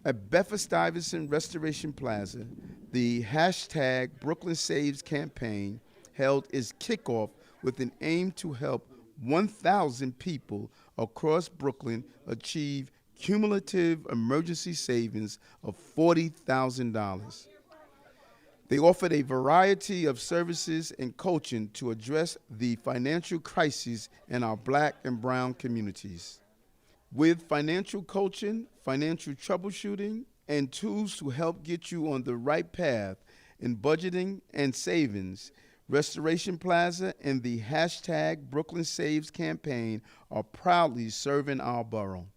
At Bedford Stuyvesant Restoration Plaza, the hashtag Brooklyn Saves campaign held its kickoff with an aim to help 1,000 people across Brooklyn achieve cumulative emergency savings of $40,000. They offered a variety of services and coaching to address the financial crises in our black and brown communities. With financial coaching, financial troubleshooting, and tools to help get you on the right path in budgeting and savings, Restoration Plaza and the hashtag Brooklyn Saves campaign are proudly serving our borough.